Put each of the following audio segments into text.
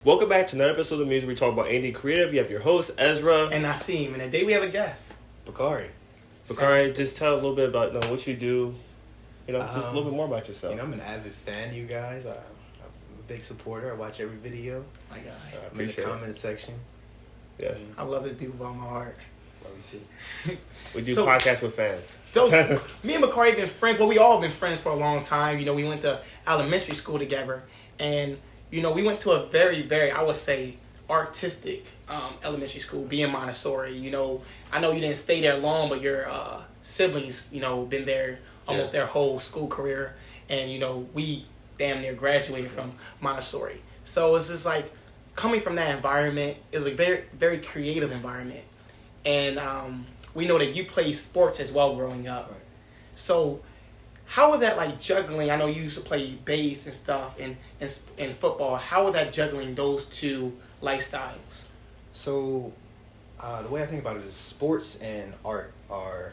Welcome back to another episode of Muse. We talk about anything creative. You have your host, Ezra. And Nasim. And today we have a guest. Bakari. Bakari, just tell a little bit about what you do. Just a little bit more about yourself. I'm an avid fan of you guys. I'm a big supporter. I watch every video. My God. I'm in the comment section. Yeah. I love this dude with all my heart. Love you too. We do podcasts with fans. Me and Bakari have been friends. Well, we all been friends for a long time. We went to elementary school together. And, we went to a very, very, I would say, artistic elementary school, being Montessori. I know you didn't stay there long, but your siblings, been there almost their whole school career. And, we damn near graduated from Montessori. So it's just like coming from that environment is a very, very creative environment. And we know that you play sports as well growing up. Right. So how was that like juggling? I know you used to play bass and stuff and football. How was that juggling those two lifestyles? So the way I think about it is sports and art are,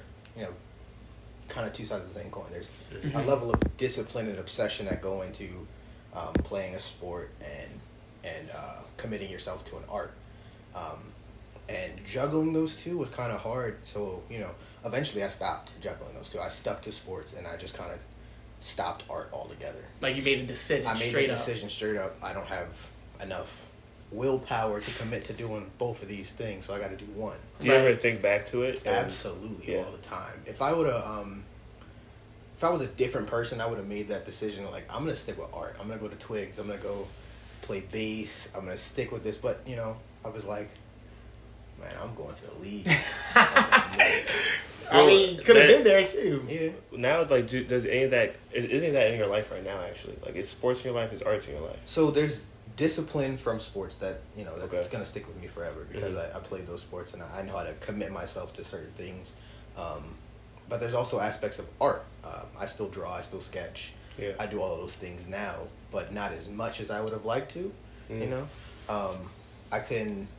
kind of two sides of the same coin. There's a level of discipline and obsession that go into playing a sport and committing yourself to an art. And juggling those two was kind of hard. So, eventually I stopped juggling those two. I stuck to sports and I just kind of stopped art altogether. Like you made a decision I made a decision straight up. I don't have enough willpower to commit to doing both of these things, so I got to do one. Do you ever think back to it? Absolutely, all the time. If I would have, if I was a different person, I would have made that decision. Like, I'm gonna stick with art. I'm gonna go to Twigs. I'm gonna go play bass. I'm gonna stick with this. But I was like, man, I'm going to the league. I mean, could have been there too. Yeah. Now, does any of that isn't that in your life right now? Actually, is sports in your life? Is arts in your life? So there's discipline from sports that that's gonna stick with me forever because I played those sports and I know how to commit myself to certain things. But there's also aspects of art. I still draw. I still sketch. Yeah. I do all of those things now, but not as much as I would have liked to. I can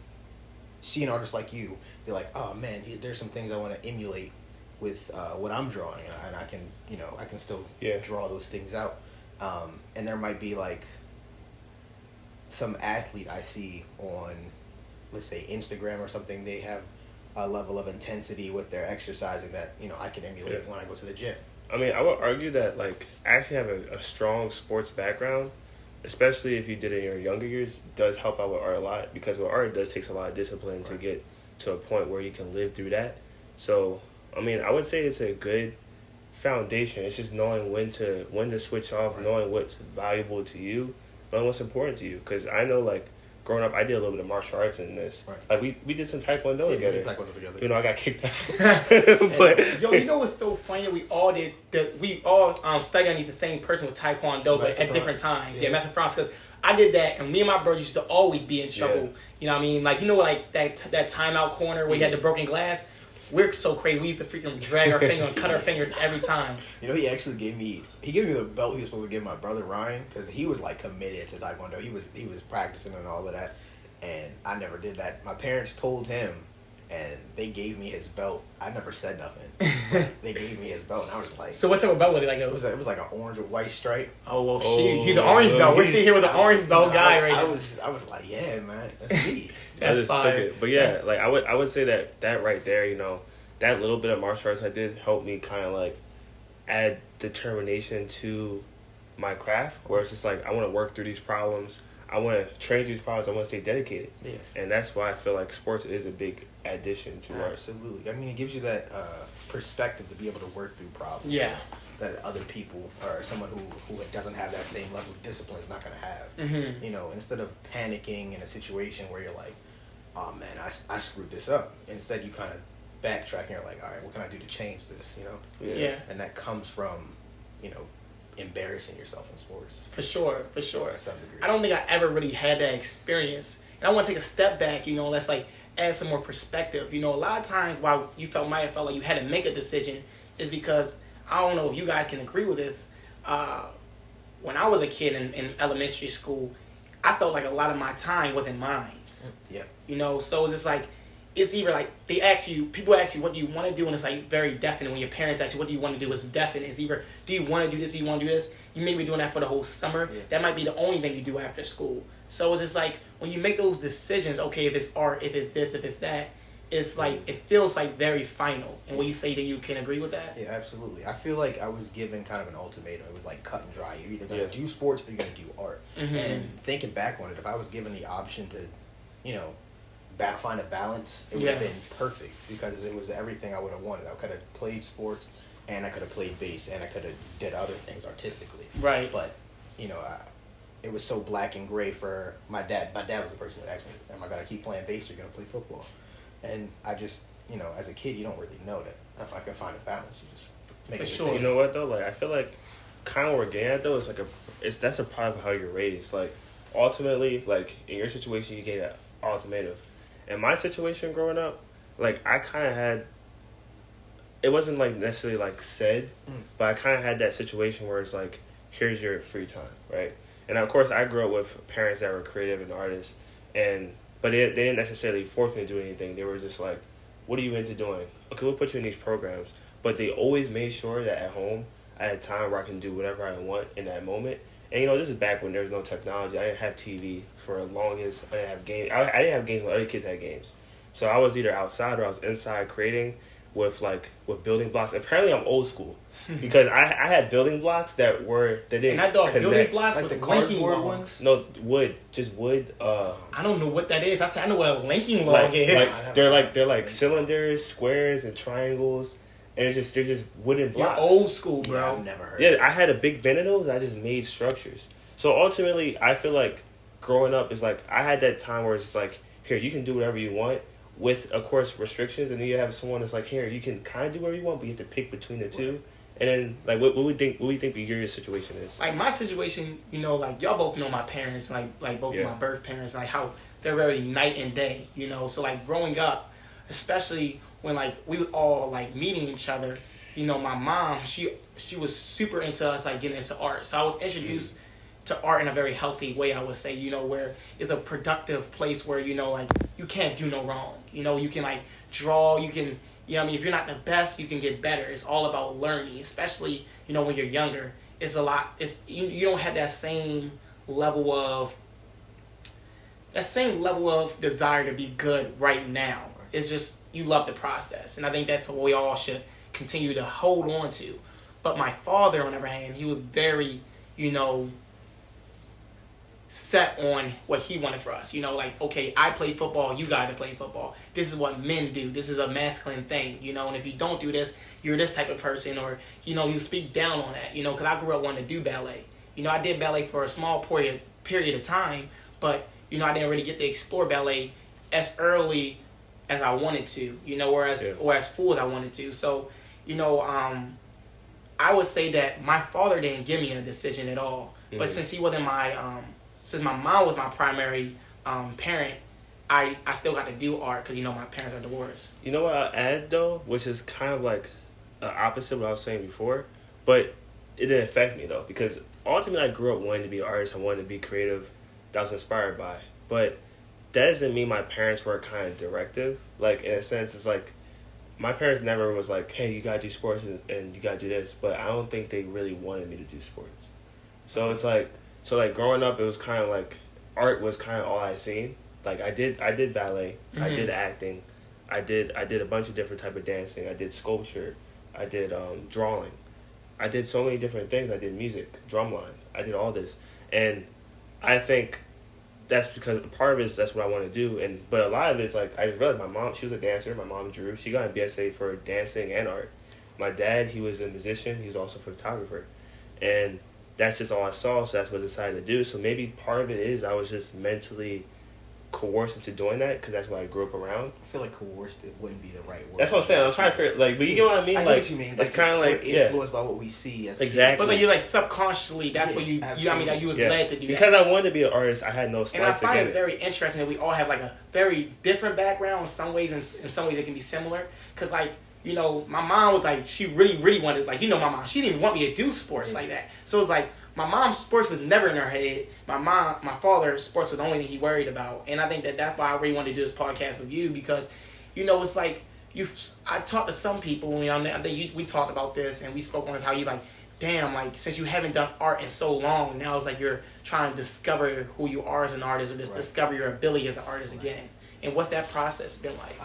see an artist like you be like, oh man, there's some things I want to emulate with what I'm drawing, and I can I can still draw those things out. And there might be like some athlete I see on, let's say, Instagram or something. They have a level of intensity with their exercising that I can emulate when I go to the gym. I mean, I would argue that actually having a strong sports background, especially if you did it in your younger years, does help out with art a lot, because with art it does take a lot of discipline to get to a point where you can live through that. So, I mean, I would say it's a good foundation. It's just knowing when to switch off, knowing what's valuable to you, knowing what's important to you. Because I know, growing up, I did a little bit of martial arts in this. Right. We did some Taekwondo together. We did Taekwondo together. I got kicked out. But yo, what's so funny? We all did. We all studied underneath the same person with Taekwondo, but at different times. Yeah, Master France. Because I did that, and me and my brother used to always be in trouble. Yeah. You know what I mean? That timeout corner where you had the broken glass. We're so crazy. We used to freaking drag our finger and cut our fingers every time. He actually gave me the belt he was supposed to give my brother Ryan, because he was committed to Taekwondo. He was practicing and all of that, and I never did that. My parents told him, and they gave me his belt. I never said nothing. They gave me his belt, and I was like, so what type of belt was it? It was like an orange with white stripe. Oh well, he's an orange belt. We're sitting here with an orange belt guy right now. I was like, yeah, man, that's me. I just took it. But yeah, I would say that right there, that little bit of martial arts I did help me kind of add determination to my craft, where it's just I want to work through these problems. I want to train through these problems. I want to stay dedicated. Yeah. And that's why I feel like sports is a big addition to art. Absolutely. I mean, it gives you that perspective to be able to work through problems. Yeah. That other people or someone who doesn't have that same level of discipline is not going to have. Mm-hmm. Instead of panicking in a situation where you're like, oh man, I screwed this up. Instead, you kind of backtrack and you're like, all right, what can I do to change this? Yeah. And that comes from, embarrassing yourself in sports. For sure. To some degree. I don't think I ever really had that experience. And I want to take a step back, let's add some more perspective. A lot of times why you might have felt like you had to make a decision is because, I don't know if you guys can agree with this, when I was a kid in elementary school, I felt like a lot of my time wasn't mine. Yeah. So it's just it's either people ask you what do you want to do, and it's very definite. When your parents ask you what do you want to do, it's definite. It's either do you want to do this, do you want to do this. You may be doing that for the whole summer. Yeah. That might be the only thing you do after school. So it's just like when you make those decisions, okay, if it's art, if it's this, if it's that, it's like it feels like very final. And when you say that, you can agree with that? Yeah, absolutely. I feel like I was given kind of an ultimatum. It was like cut and dry. You're either going to do sports or you're going to do art. Mm-hmm. And thinking back on it, if I was given the option to, you know, find a balance, it would have been perfect because it was everything I would have wanted. I could have played sports and I could have played bass and I could have did other things artistically. Right. But, you know, it was so black and gray for my dad. My dad was the person who asked me, am I going to keep playing bass or going to play football? And I just, you know, as a kid, you don't really know that. If I can find a balance, you just make a decision. You know what though? Like I feel like kind of what we're getting at though is like that's a product of how you're raised. Like ultimately, like in your situation, you get an ultimatum. In my situation growing up, like I kind of had. It wasn't like necessarily like said, but I kind of had that situation where it's like, here's your free time, right? And of course, I grew up with parents that were creative and artists, but they didn't necessarily force me to do anything. They were just like, what are you into doing? Okay, we'll put you in these programs. But they always made sure that at home, I had time where I can do whatever I want in that moment. And, you know, this is back when there was no technology. I didn't have TV for the longest. I didn't have games. I didn't have games when other kids had games. So I was either outside or I was inside creating with building blocks. Apparently, I'm old school. Because I had building blocks that didn't And I thought connect. building blocks like with the linking cardboard logs. ones? No, wood. Just wood. I don't know what that is. I know what a linking log is. They're like cylinders, squares, and triangles, and they're just wooden blocks. You're old school, bro. Yeah, I've never heard Yeah, of I had a big bin of those. I just made structures. So ultimately, I feel like growing up is like I had that time where it's like, here, you can do whatever you want with, of course, restrictions, and then you have someone that's like, here, you can kind of do whatever you want, but you have to pick between the two. And then, like, what we think your situation is? Like my situation, you know, like y'all both know my parents, like both of my birth parents, like how they're very night and day, you know. So like growing up, especially when like we was all like meeting each other, you know, my mom, she was super into us like getting into art. So I was introduced to art in a very healthy way, I would say, you know, where it's a productive place where, you know, like you can't do no wrong. You know, you can like draw, you can. You know what I mean? If you're not the best, you can get better. It's all about learning, especially, you know, when you're younger. It's a lot. You don't have that same level of desire to be good right now. It's just you love the process. And I think that's what we all should continue to hold on to. But my father, on the other hand, he was very, you know, set on what he wanted for us. You know, like, okay, I play football, you guys are playing football. This is what men do. This is a masculine thing, you know, and if you don't do this, you're this type of person, or, you know, you speak down on that, you know, because I grew up wanting to do ballet. You know, I did ballet for a small period of time, but, you know, I didn't really get to explore ballet as early as I wanted to, you know, or as full as I wanted to. So, you know, I would say that my father didn't give me a decision at all, but since he wasn't since my mom was my primary parent, I still got to do art because, you know, my parents are divorced. You know what I'll add, though, which is kind of like opposite of what I was saying before, but it didn't affect me, though, because ultimately I grew up wanting to be an artist. I wanted to be creative. That I was inspired by. But that doesn't mean my parents were kind of directive. Like, in a sense, it's like my parents never was like, hey, you got to do sports and you got to do this. But I don't think they really wanted me to do sports. So it's like... So, like, growing up, it was kind of like art was kind of all I seen. Like, I did ballet. I did acting. I did a bunch of different type of dancing. I did sculpture. I did drawing. I did so many different things. I did music, drumline. I did all this. And I think that's because part of it is that's what I want to do. But a lot of it is, like, I just realized my mom, she was a dancer. My mom drew. She got a BSA for dancing and art. My dad, he was a musician. He was also a photographer. And that's just all I saw, so that's what I decided to do. So maybe part of it is I was just mentally coerced into doing that because that's what I grew up around. I feel like coerced it wouldn't be the right word. That's what I'm saying. I'm trying to figure, like, but you get what I mean? I know like, what you mean. It's kind of like, influenced by what we see as exactly. kids. But then you're like subconsciously, that's what you I mean, that you was led to do because that. I wanted to be an artist, I had no And I slights find again. it very interesting that we all have like a very different background in some ways, and in some ways it can be similar. Because, like, you know, my mom was like, she really wanted, like, you know, my mom, she didn't even want me to do sports like that. So it's like, my mom's sports was never in her head. My father's sports was the only thing he worried about. And I think that's why I really wanted to do this podcast with you, because, you know, it's like, I talked to some people, you know, I think we talked about this, and we spoke on how you, like, damn, like, since you haven't done art in so long, now it's like you're trying to discover who you are as an artist, or just discover your ability as an artist again. And what's that process been like?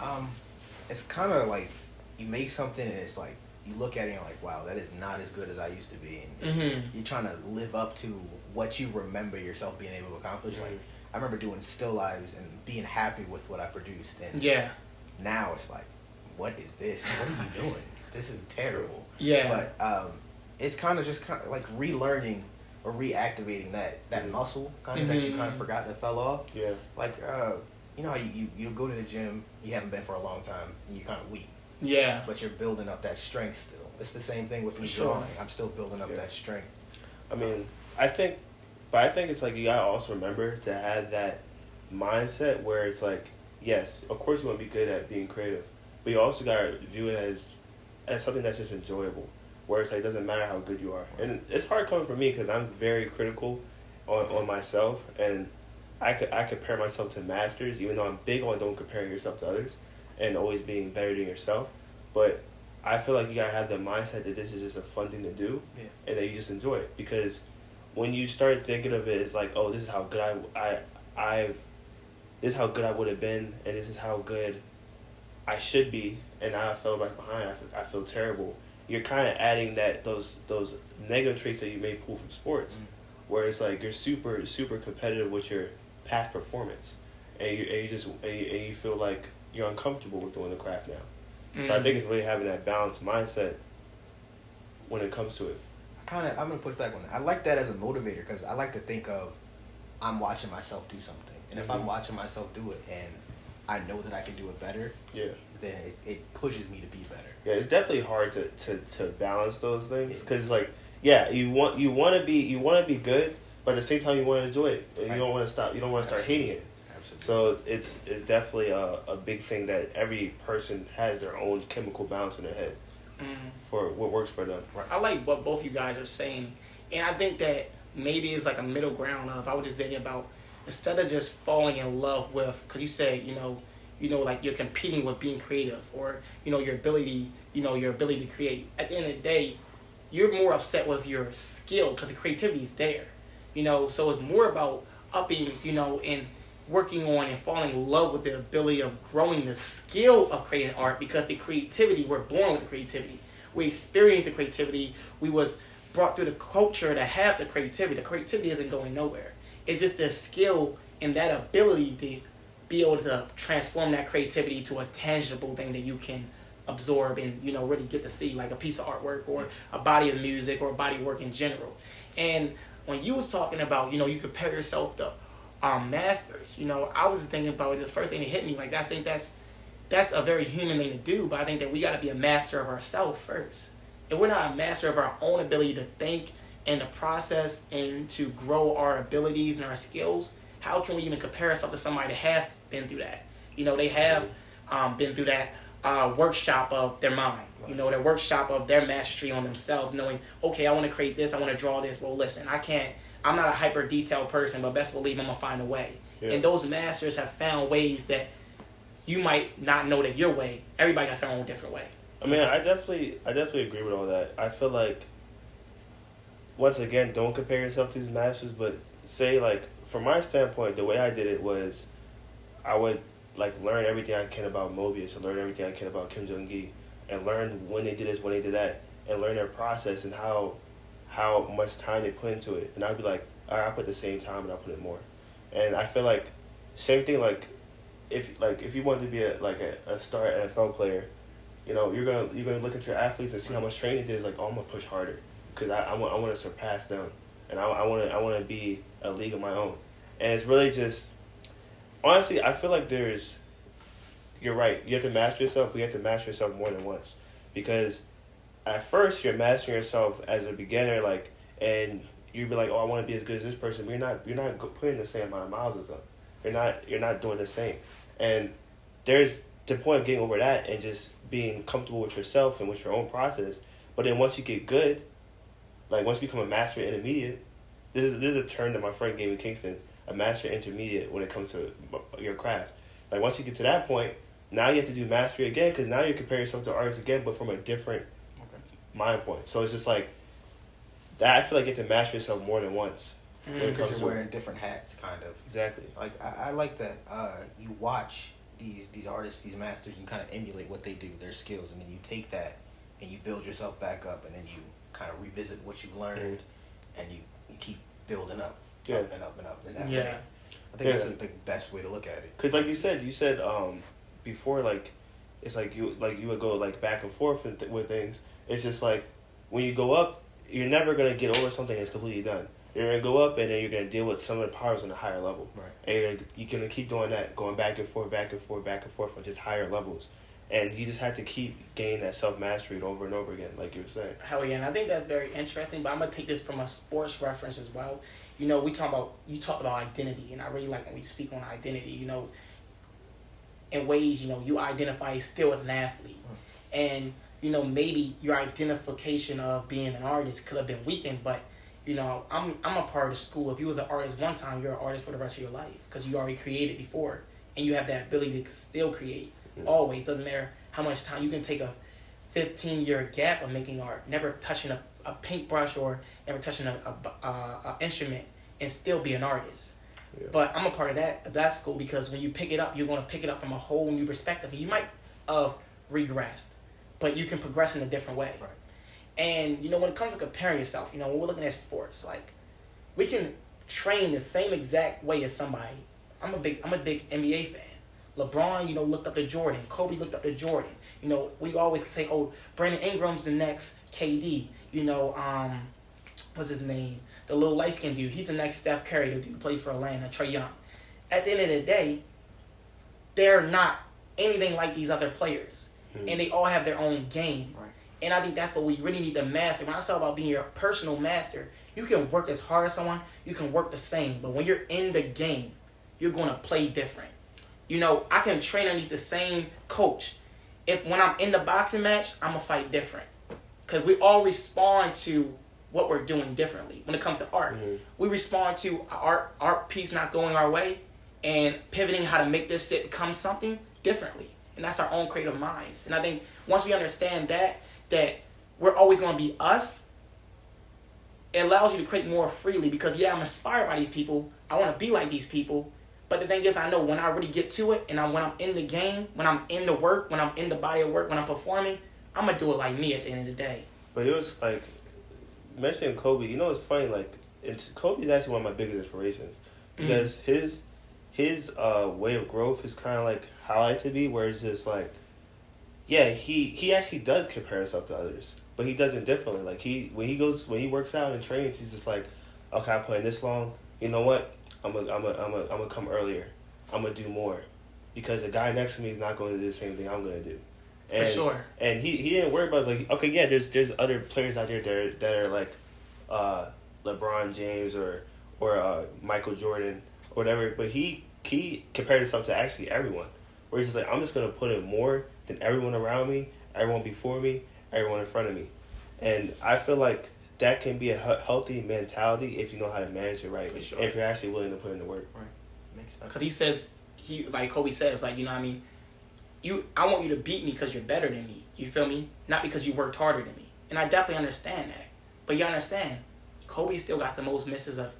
It's kind of like you make something and it's like you look at it and you're like, wow, that is not as good as I used to be. And you're trying to live up to what you remember yourself being able to accomplish. Like, I remember doing still lives and being happy with what I produced. And now it's like, what is this? What are you doing? This is terrible. Yeah. But it's kind of like relearning or reactivating that muscle kind of that you kind of forgot that fell off. Yeah. Like, you know how you go to the gym, you haven't been for a long time, and you're kind of weak. Yeah. But you're building up that strength still. It's the same thing with me drawing. I'm still building up that strength. I mean, I think it's like you gotta also remember to have that mindset where it's like, yes, of course you want to be good at being creative, but you also gotta view it as something that's just enjoyable. Where it's like, it doesn't matter how good you are. And it's hard coming from me because I'm very critical on myself, and I compare myself to masters, even though I'm big on don't compare yourself to others and always being better than yourself. But I feel like you gotta have the mindset that this is just a fun thing to do, and that you just enjoy it. Because when you start thinking of it as like, oh, this is how good this is how good I would have been, and this is how good I should be, and now I fell back behind. I feel terrible. You're kind of adding those negative traits that you may pull from sports, where it's like you're super super competitive with your past performance, and you feel like you're uncomfortable with doing the craft now. So I think it's really having that balanced mindset when it comes to it. I'm gonna push back on that. I like that as a motivator because I like to think of I'm watching myself do something, and if I'm watching myself do it and I know that I can do it better, then it pushes me to be better. Yeah, it's definitely hard to balance those things because it's like, yeah, you want to be good, but at the same time you want to enjoy it, and you don't want to stop. You don't want to start hating it. Absolutely. So it's definitely a big thing that every person has their own chemical balance in their head for what works for them. Right. I like what both you guys are saying, and I think that maybe it's like a middle ground of, I was just thinking about, instead of just falling in love with, because you said, like you're competing with being creative, or, your ability to create. At the end of the day, you're more upset with your skill because the creativity is there, so it's more about upping, and working on and falling in love with the ability of growing the skill of creating art, because the creativity, we're born with the creativity. We experience the creativity. We was brought through the culture to have the creativity. The creativity isn't going nowhere. It's just the skill and that ability to be able to transform that creativity to a tangible thing that you can absorb and, really get to see, like a piece of artwork or a body of music or a body of work in general. And when you was talking about, you compare yourself to masters, I was thinking about it, the first thing that hit me, like, I think that's a very human thing to do, but I think that we got to be a master of ourselves first. If we're not a master of our own ability to think and to process and to grow our abilities and our skills, how can we even compare ourselves to somebody that has been through that? They have been through that workshop of their mind, their workshop of their mastery on themselves, knowing, okay, I want to create this, I want to draw this. Well, listen, I'm not a hyper detailed person, but best believe I'm going to find a way. Yeah. And those masters have found ways that you might not know that your way. Everybody got their own different way. I mean, I definitely agree with all that. I feel like, once again, don't compare yourself to these masters, but say, like, from my standpoint, the way I did it was I would, like, learn everything I can about Mobius, and learn everything I can about Kim Jong-gi, and learn when they did this, when they did that, and learn their process and how much time they put into it. And I'd be like, all right, I put the same time and I put it more. And I feel like, same thing, like, if you want to be a star NFL player, you're gonna look at your athletes and see how much training they did. Like, oh, I'm gonna push harder because I want to surpass them, and I want to be a league of my own. And it's really just, honestly, I feel like you're right. You have to master yourself. But you have to master yourself more than once, because at first you're mastering yourself as a beginner, like, and you'd be like, oh, I want to be as good as this person. But you're not putting the same amount of miles as them. You're not doing the same. And there's the point of getting over that and just being comfortable with yourself and with your own process. But then once you get good, like once you become a master intermediate, this is a term that my friend gave me in Kingston, a master intermediate when it comes to your craft. Like once you get to that point, now you have to do mastery again, because now you're comparing yourself to artists again, but from a different mind point. So it's just like, that I feel like you have to master yourself more than once. Because you're wearing different hats, kind of. Exactly. Like I like that you watch these artists, these masters, and you kind of emulate what they do, their skills, and then you take that and you build yourself back up, and then you kind of revisit what you've learned, and you keep building up, up and up and up. And that way, I think that's the best way to look at it. Because like you said before, like it's like you would go like back and forth with things. It's just like when you go up, you're never gonna get over something that's completely done. You're gonna go up, and then you're gonna deal with some of the powers on a higher level, right? And you're gonna keep doing that, going back and forth, back and forth, back and forth on just higher levels. And you just have to keep gaining that self-mastery over and over again, like you were saying. Hell yeah, and I think that's very interesting, but I'm going to take this from a sports reference as well. You know, you talked about identity, and I really like when we speak on identity, you know, in ways, you know, you identify still as an athlete. And, you know, maybe your identification of being an artist could have been weakened, but, you know, I'm a part of the school. If you was an artist one time, you're an artist for the rest of your life because you already created before, and you have that ability to still create. Always, doesn't matter how much time. You can take a 15-year gap of making art, never touching a paintbrush or never touching a instrument, and still be an artist. Yeah. But I'm a part of that school because when you pick it up, you're going to pick it up from a whole new perspective. And you might have regressed, but you can progress in a different way. Right. And, you know, when it comes to comparing yourself, you know, when we're looking at sports, like, we can train the same exact way as somebody. I'm a big NBA fan. LeBron, you know, looked up to Jordan. Kobe looked up to Jordan. You know, we always say, oh, Brandon Ingram's the next KD. You know, what's his name? The little light-skinned dude. He's the next Steph Curry, the dude who plays for Atlanta, Trae Young. At the end of the day, they're not anything like these other players. And they all have their own game. Right. And I think that's what we really need to master. When I talk about being your personal master, you can work as hard as someone, you can work the same. But when you're in the game, you're going to play different. You know, I can train underneath the same coach. When I'm in the boxing match, I'm going to fight different. Because we all respond to what we're doing differently when it comes to art. We respond to art piece not going our way and pivoting how to make this shit become something differently. And that's our own creative minds. And I think once we understand that we're always going to be us, it allows you to create more freely because, I'm inspired by these people. I want to be like these people. But the thing is, I know when I really get to it and when I'm in the game, when I'm in the work, when I'm in the body of work, when I'm performing, I'm going to do it like me at the end of the day. But it was like, mentioning Kobe, you know, it's funny, like, Kobe's actually one of my biggest inspirations because his way of growth is kind of like how I like to be, where it's just like, he actually does compare himself to others, but he does it differently. Like, when he works out and trains, he's just like, okay, I'm playing this long, you know what? I'm gonna come earlier. I'm gonna do more, because the guy next to me is not going to do the same thing I'm gonna do. And, for sure. And he didn't worry about it. Like, okay, yeah, there's other players out there that are like LeBron James or Michael Jordan or whatever, but he compared himself to actually everyone. Where he's just like, I'm just gonna put in more than everyone around me, everyone before me, everyone in front of me, and I feel like that can be a healthy mentality if you know how to manage it right. Sure. If you're actually willing to put in the work. Right. Makes sense. Because he says, like Kobe says, like, you know what I mean? I want you to beat me because you're better than me. You feel me? Not because you worked harder than me. And I definitely understand that. But you understand, Kobe still got the most misses of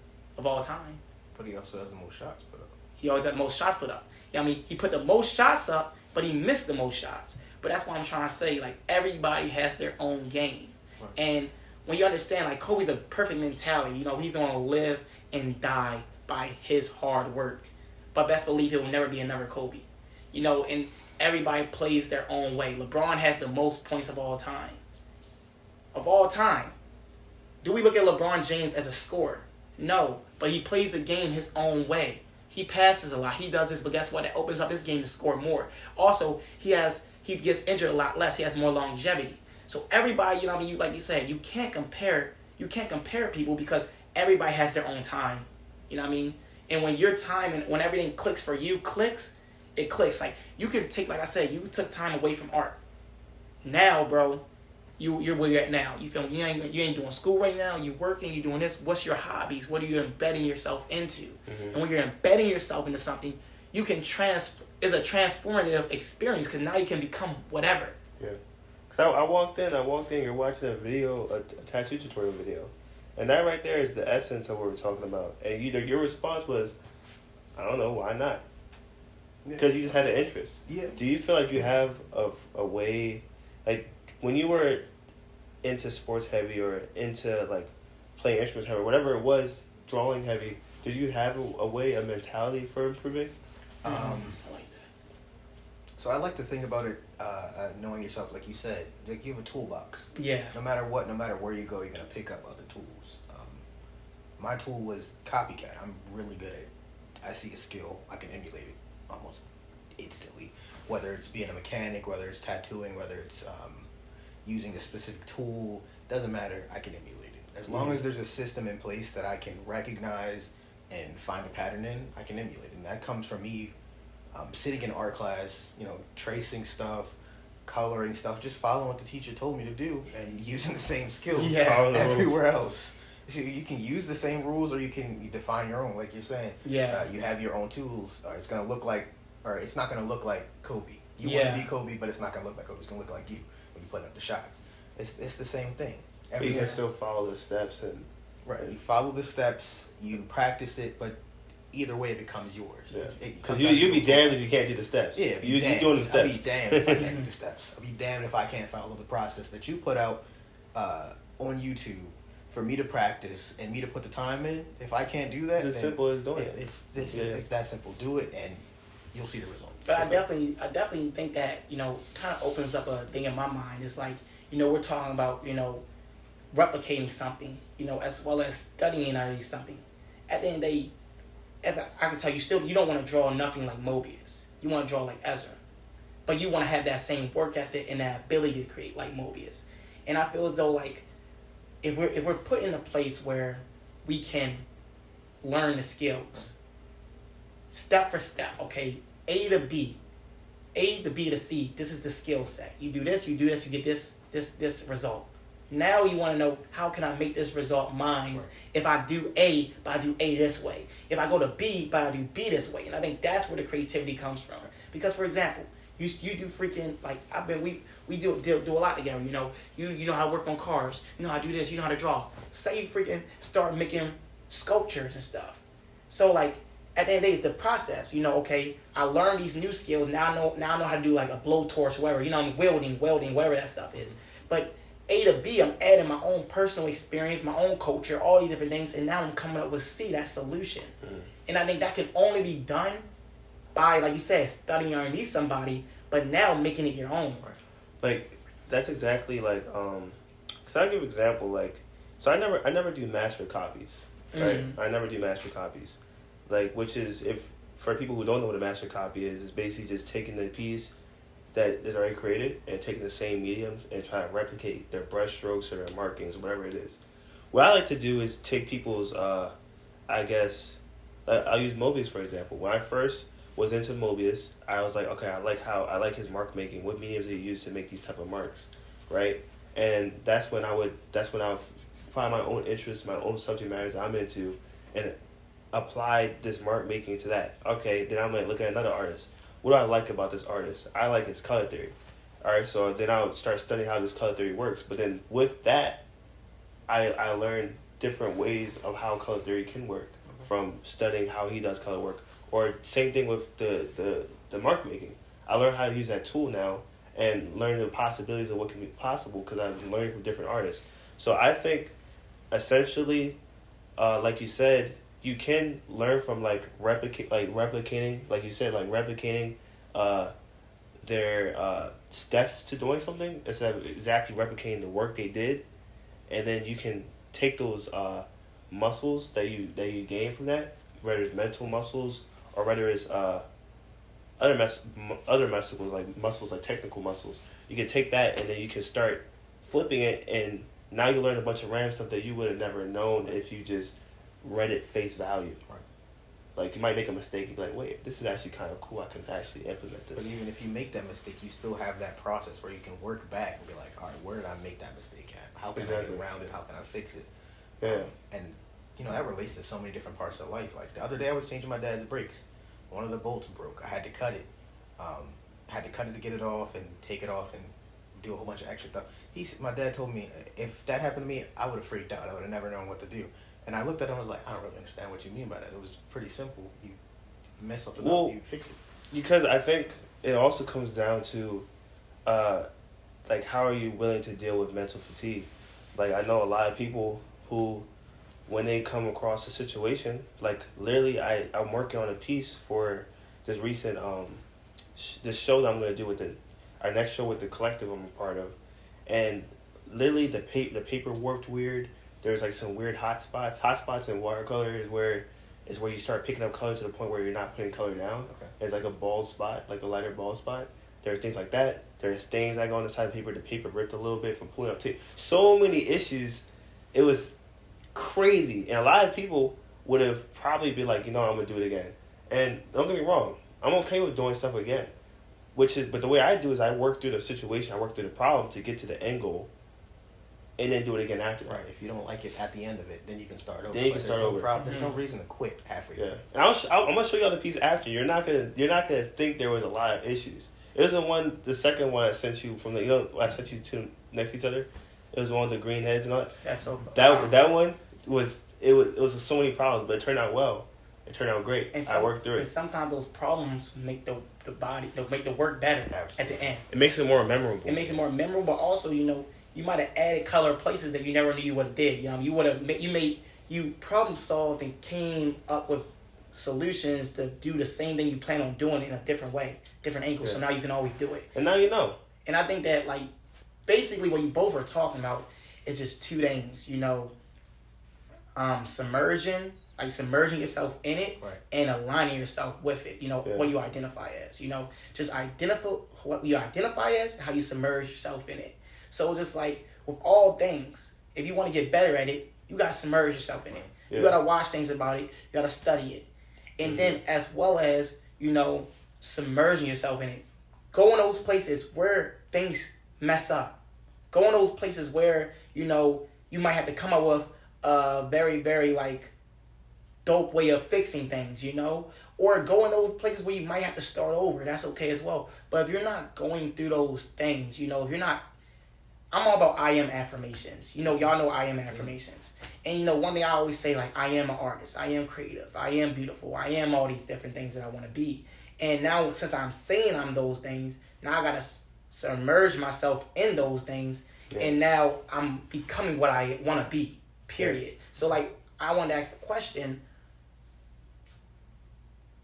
all time. But he also has the most shots put up. He always had the most shots put up. You know what I mean? He put the most shots up, but he missed the most shots. But that's what I'm trying to say. Like, everybody has their own game. Right. And when you understand, like, Kobe's the perfect mentality. You know, he's going to live and die by his hard work. But best believe he will never be another Kobe. You know, and everybody plays their own way. LeBron has the most points of all time. Of all time. Do we look at LeBron James as a scorer? No. But he plays the game his own way. He passes a lot. He does this, but guess what? It opens up his game to score more. Also, he gets injured a lot less. He has more longevity. So everybody, you know what I mean, like you said, you can't compare people because everybody has their own time. You know what I mean? And when your time and when everything clicks for you it clicks. Like, you could take, like I said, you took time away from art. Now, bro, you're where you're at now. You feel me? You ain't doing school right now. You working, you doing this. What's your hobbies? What are you embedding yourself into? And when you're embedding yourself into something, you can it's a transformative experience because now you can become whatever. Yeah. Cause I walked in, you're watching a video, a tattoo tutorial video. And that right there is the essence of what we're talking about. And your response was, I don't know, why not? Because you just had an interest. Yeah. Do you feel like you have a way, like when you were into sports heavy or into like playing instruments heavy or whatever it was, drawing heavy, did you have a way, a mentality for improving? I like that. So I like to think about it, knowing yourself, like you said, like you have a toolbox. Yeah. No matter what, no matter where you go, you're gonna pick up other tools. My tool was copycat. I'm really good at. I see a skill, I can emulate it almost instantly. Whether it's being a mechanic, whether it's tattooing, whether it's using a specific tool, doesn't matter. I can emulate it as long as there's a system in place that I can recognize and find a pattern in. I can emulate it, and that comes from me. Sitting in art class, tracing stuff, coloring stuff, just following what the teacher told me to do and using the same skills everywhere else. See, you can use the same rules or you can define your own, like you're saying. Yeah. You have your own tools. It's going to look like, or it's not going to look like Kobe. You want to be Kobe, but it's not going to look like Kobe. It's going to look like you when you put up the shots. It's the same thing. You can still follow the steps. Right. You follow the steps, you practice it, but either way, it becomes yours. Yeah. Because you'd be damned if you can't do the steps. Yeah, you're doing the steps. I'll be damned if I can't do the steps. I'll be damned if I can't follow the process that you put out on YouTube for me to practice and me to put the time in. If I can't do that, it's as simple as doing it. It's that simple. Do it, and you'll see the results. But I definitely think that kind of opens up a thing in my mind. It's like we're talking about replicating something, as well as studying already something. At the end of the day, I can tell you don't want to draw nothing like Mobius. You want to draw like Ezra. But you want to have that same work ethic and that ability to create like Mobius. And I feel as though like if we're put in a place where we can learn the skills step for step, okay, A to B to C, this is the skill set. You do this, you get this result. Now you want to know, how can I make this result mine? Right. If I do A, but I do A this way. If I go to B, but I do B this way. And I think that's where the creativity comes from. Because, for example, you do freaking, like, we do a lot together, You know how to work on cars. You know how to do this. You know how to draw. Say you freaking start making sculptures and stuff. So, like, at the end of the day, it's the process. Okay, I learned these new skills. Now I know how to do, like, a blowtorch, whatever. I'm welding, whatever that stuff is. But A to B, I'm adding my own personal experience, my own culture, all these different things, and now I'm coming up with C, that solution. And I think that can only be done by, like you said, studying underneath somebody, but now making it your own. Like, that's exactly like, because I'll give an example, like, so I never do master copies, right? I never do master copies, like, which is, if for people who don't know what a master copy is basically just taking the piece that is already created and taking the same mediums and trying to replicate their brush strokes or their markings, whatever it is. What I like to do is take people's, I guess, I'll use Mobius for example. When I first was into Mobius, I was like, okay, I like his mark making. What mediums he used to make these type of marks, right? And that's when I would find my own interests, my own subject matters I'm into, and apply this mark making to that. Okay, then I might look at another artist. What do I like about this artist? I like his color theory. All right, so then I would start studying how this color theory works. But then with that, I learned different ways of how color theory can work from studying how he does color work. Or same thing with the mark making. I learned how to use that tool now and learn the possibilities of what can be possible because I've been learning from different artists. So I think essentially, like you said, you can learn from replicating, like you said, like replicating their steps to doing something instead of exactly replicating the work they did, and then you can take those muscles that you gain from that, whether it's mental muscles or whether it's other muscles like technical muscles. You can take that and then you can start flipping it, and now you learn a bunch of random stuff that you would have never known if you just read it face value. Right. Like, you might make a mistake and be like, wait, this is actually kind of cool. I can actually implement this. But even if you make that mistake, you still have that process where you can work back and be like, all right, where did I make that mistake at? How can I get around it? How can I fix it? Yeah. And, that relates to so many different parts of life. Like, the other day I was changing my dad's brakes. One of the bolts broke. I had to cut it. To get it off and take it off and do a whole bunch of extra stuff. My dad told me if that happened to me, I would have freaked out. I would have never known what to do. And I looked at him and was like, I don't really understand what you mean by that. It was pretty simple. You mess something up, you fix it. Because I think it also comes down to, like, how are you willing to deal with mental fatigue? Like, I know a lot of people who, when they come across a situation, like, literally, I'm working on a piece for this recent, this show that I'm going to do with our next show with the collective I'm a part of. And literally, the paper worked weird. There's, like, some weird hot spots. Hot spots in watercolor is where you start picking up color to the point where you're not putting color down. Okay. It's like a bald spot, like a lighter bald spot. There's things like that. There's stains that go on the side of the paper. The paper ripped a little bit from pulling up tape. So many issues. It was crazy. And a lot of people would have probably been like, I'm going to do it again. And don't get me wrong. I'm okay with doing stuff again. But the way I do is I work through the situation. I work through the problem to get to the end goal. And then do it again after. Right. If you don't like it at the end of it, then you can start over. There's no reason to quit halfway. Yeah. And I'm gonna show y'all the piece after. You're not gonna think there was a lot of issues. It was the second one I sent you from I sent you two next to each other. It was the one with the green heads and all that. That's so fun. That one was so many problems, but it turned out well. It turned out great. I worked through it. And sometimes those problems make the work better. Absolutely. At the end. It makes it more memorable. It makes it more memorable, but also you might have added color places that you never knew you would have did. You problem solved and came up with solutions to do the same thing you plan on doing in a different way, different angle. Yeah. So now you can always do it. And now you know. And I think that basically what you both are talking about is just two things. Submerging yourself in it, right, and aligning yourself with it. What you identify as. Just identify what you identify as and how you submerge yourself in it. So it's just like with all things, if you want to get better at it, you got to submerge yourself in it. Yeah. You got to watch things about it. You got to study it. And then as well as, submerging yourself in it, go in those places where things mess up. Go in those places where, you might have to come up with a very, very, dope way of fixing things, Or go in those places where you might have to start over. That's okay as well. But if you're not going through those things, if you're not... I'm all about I am affirmations. Y'all know I am affirmations. And, one thing I always say, I am an artist. I am creative. I am beautiful. I am all these different things that I want to be. And now, since I'm saying I'm those things, now I got to submerge myself in those things. Yeah. And now I'm becoming what I want to be, period. Yeah. So, I wanted to ask the question,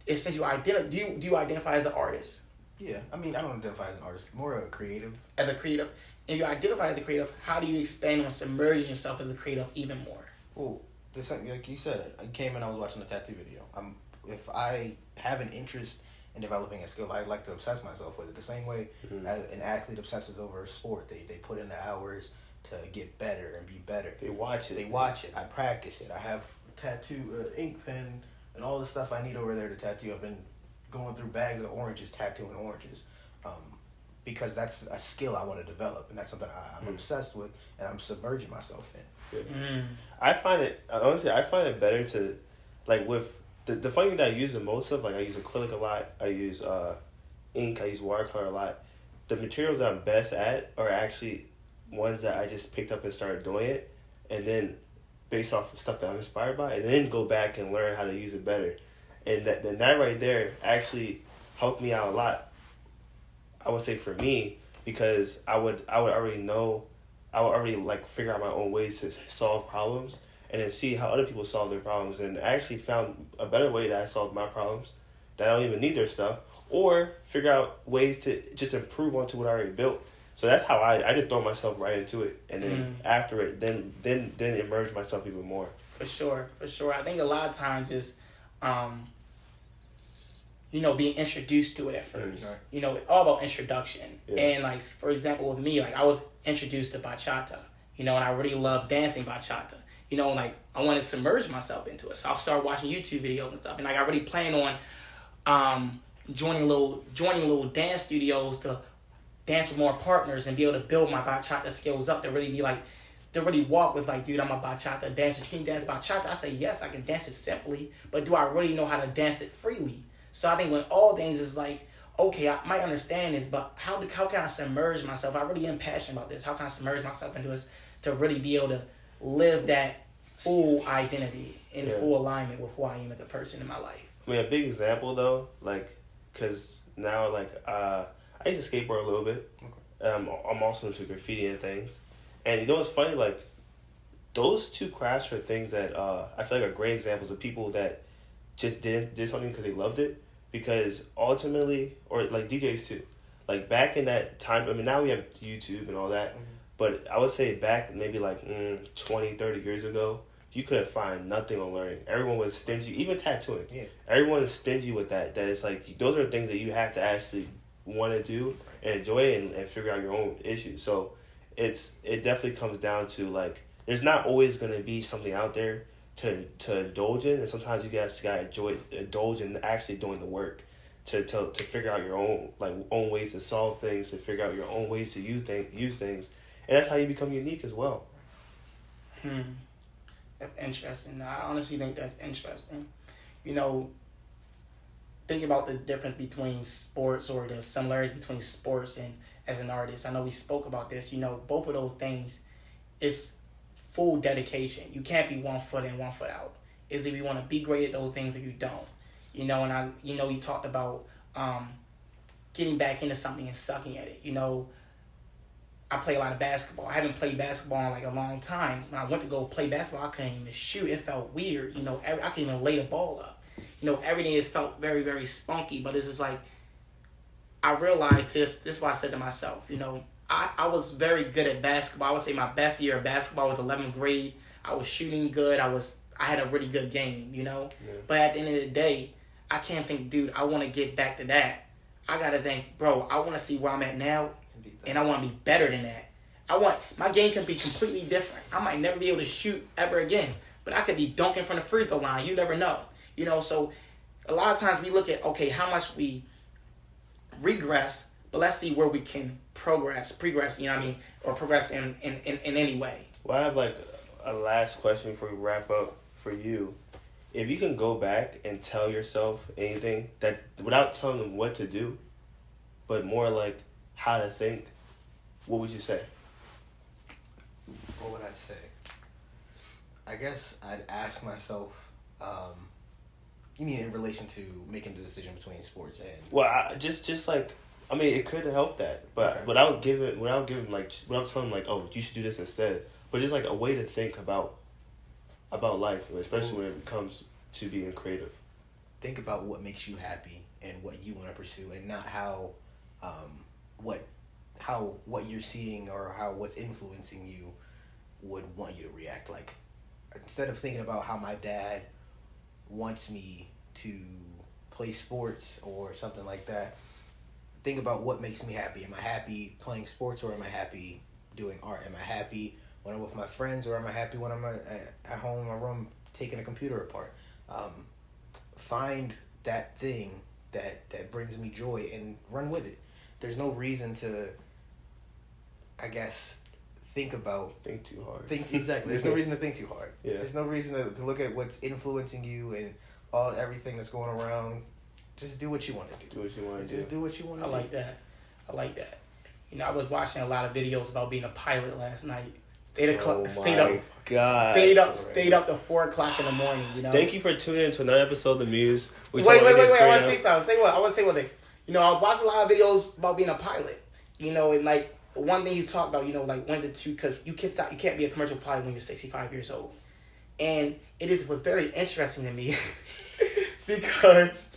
since you do you identify as an artist? Yeah. I mean, I don't identify as an artist. More a creative. As a creative. If you identify as a creative, how do you expand on submerging yourself as a creative even more? Well, like you said, I came in, I was watching a tattoo video. If I have an interest in developing a skill, I like to obsess myself with it. The same way as an athlete obsesses over a sport. They put in the hours to get better and be better. They watch it. I practice it. I have tattoo, ink pen, and all the stuff I need over there to tattoo. I've been going through bags of oranges, tattooing oranges. Because that's a skill I want to develop, and that's something I'm obsessed with, and I'm submerging myself in. I find it better to, with the funny thing that I use the most of, I use acrylic a lot, I use ink, I use watercolor a lot. The materials that I'm best at are actually ones that I just picked up and started doing it, and then based off of stuff that I'm inspired by, and then go back and learn how to use it better. And that right there actually helped me out a lot. I would say for me, because I would already figure out my own ways to solve problems and then see how other people solve their problems, and I actually found a better way that I solved my problems that I don't even need their stuff, or figure out ways to just improve onto what I already built. So that's how I just throw myself right into it, and then after it, then immerse myself even more. For sure. I think a lot of times is being introduced to it at first. Right. It's all about introduction. Yeah. And, for example, with me, I was introduced to bachata, and I really love dancing bachata. I wanted to submerge myself into it. So I started watching YouTube videos and stuff. And, I really plan on joining little dance studios to dance with more partners and be able to build my bachata skills up to really be, to really walk with, dude, I'm a bachata dancer. Can you dance bachata? I say, yes, I can dance it simply. But do I really know how to dance it freely? So I think when all things is okay, I might understand this, but how can I submerge myself? I really am passionate about this. How can I submerge myself into this to really be able to live that full identity in full alignment with who I am as a person in my life? I mean, a big example though, like, cause now like I used to skateboard a little bit. Okay. I'm also into graffiti and things, and you know what's funny? Like, those two crafts are things that I feel like are great examples of people that just did something because they loved it. Because ultimately, or like DJs too, like back in that time, I mean, now we have YouTube and all that, but I would say back maybe like 20, 30 years ago, you couldn't find nothing on learning. Everyone was stingy, even tattooing. Yeah. Everyone is stingy with that. That it's like, those are things that you have to actually want to do and enjoy it and figure out your own issues. So it definitely comes down to like, there's not always going to be something out there to indulge in, and sometimes you guys gotta indulge in actually doing the work to figure out your own ways to solve things, to figure out your own ways to use things, and that's how you become unique as well. That's interesting. I honestly think that's interesting. You know, thinking about the difference between sports or the similarities between sports and as an artist. I know we spoke about this. You know, both of those things, it's full dedication. You can't be 1 foot in, 1 foot out. Is if you want to be great at those things or you don't. You know, and you talked about getting back into something and sucking at it. You know, I play a lot of basketball. I haven't played basketball in like a long time. When I went to go play basketball, I couldn't even shoot. It felt weird. You know, I couldn't even lay the ball up. You know, everything just felt very, very spunky. But it's just like, I realized this is what I said to myself, you know, I was very good at basketball. I would say my best year of basketball was 11th grade. I was shooting good. I had a really good game, you know. Yeah. But at the end of the day, I can't think, dude, I want to get back to that. I got to think, bro, I want to see where I'm at now, and I want to be better than that. My game can be completely different. I might never be able to shoot ever again, but I could be dunking from the free throw line. You never know, you know. So a lot of times we look at, okay, how much we regress, but let's see where we can progress, you know what I mean, or progress in any way. Well, I have like a last question before we wrap up for you. If you can go back and tell yourself anything that without telling them what to do, but more like how to think, what would you say? What would I say? I guess I'd ask myself, you mean in relation to making the decision between sports and... Well, just like, I mean, it could help that, but okay. without telling like, oh, you should do this instead, but just like a way to think about life, especially when it comes to being creative. Think about what makes you happy and what you want to pursue, and not how what you're seeing or how what's influencing you would want you to react. Like, instead of thinking about how my dad wants me to play sports or something like that, think about what makes me happy. Am I happy playing sports, or am I happy doing art? Am I happy when I'm with my friends, or am I happy when I'm at home in my room taking a computer apart? Find that thing that brings me joy and run with it. There's no reason to, I guess, think too hard. Exactly. There's no reason to think too hard. Yeah. There's no reason to look at what's influencing you and everything that's going around. Just do what you want to do. Do what you want to do. Just do what you want to do. I like that. You know, I was watching a lot of videos about being a pilot last night. Stayed up to 4:00 in the morning. You know. Thank you for tuning in to another episode of Muse. Wait! I want to say something. I want to say one thing. You know, I watched a lot of videos about being a pilot. You know, and like one thing you talk about, you know, like when because you can't be a commercial pilot when you're 65 years old, and was very interesting to me because,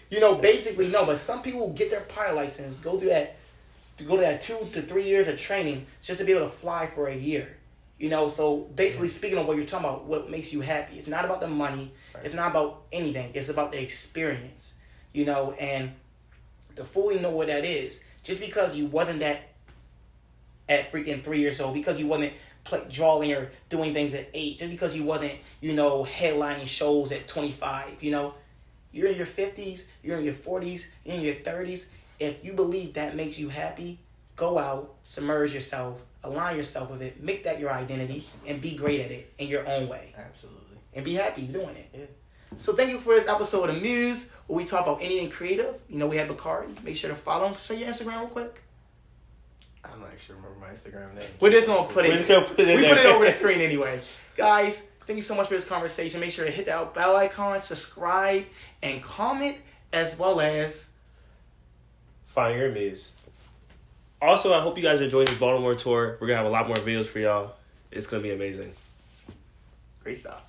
you know, basically no, but some people get their pilot license, go through that 2 to 3 years of training just to be able to fly for a year. You know, so basically speaking of what you're talking about, what makes you happy. It's not about the money. Right. It's not about anything. It's about the experience. You know, and to fully know what that is, just because you wasn't that at freaking 3 years old, because you wasn't drawing or doing things at 8, just because you wasn't, you know, headlining shows at 25, you know, you're in your 50s, you're in your 40s, you're in your 30s. If you believe that makes you happy, go out, submerge yourself, align yourself with it, make that your identity, and be great at it in your own way. Absolutely. And be happy doing it. Yeah. So thank you for this episode of Muse, where we talk about anything creative. You know, we have Bakari. Make sure to follow him. Say your Instagram real quick. I'm not sure remember my Instagram name. We're just gonna put it. We're just gonna put it in we there. put it over the screen anyway, guys. Thank you so much for this conversation. Make sure to hit that bell icon, subscribe, and comment, as well as Find your muse. Also, I hope you guys are enjoying this Baltimore tour. We're gonna have a lot more videos for y'all. It's gonna be amazing. great stuff.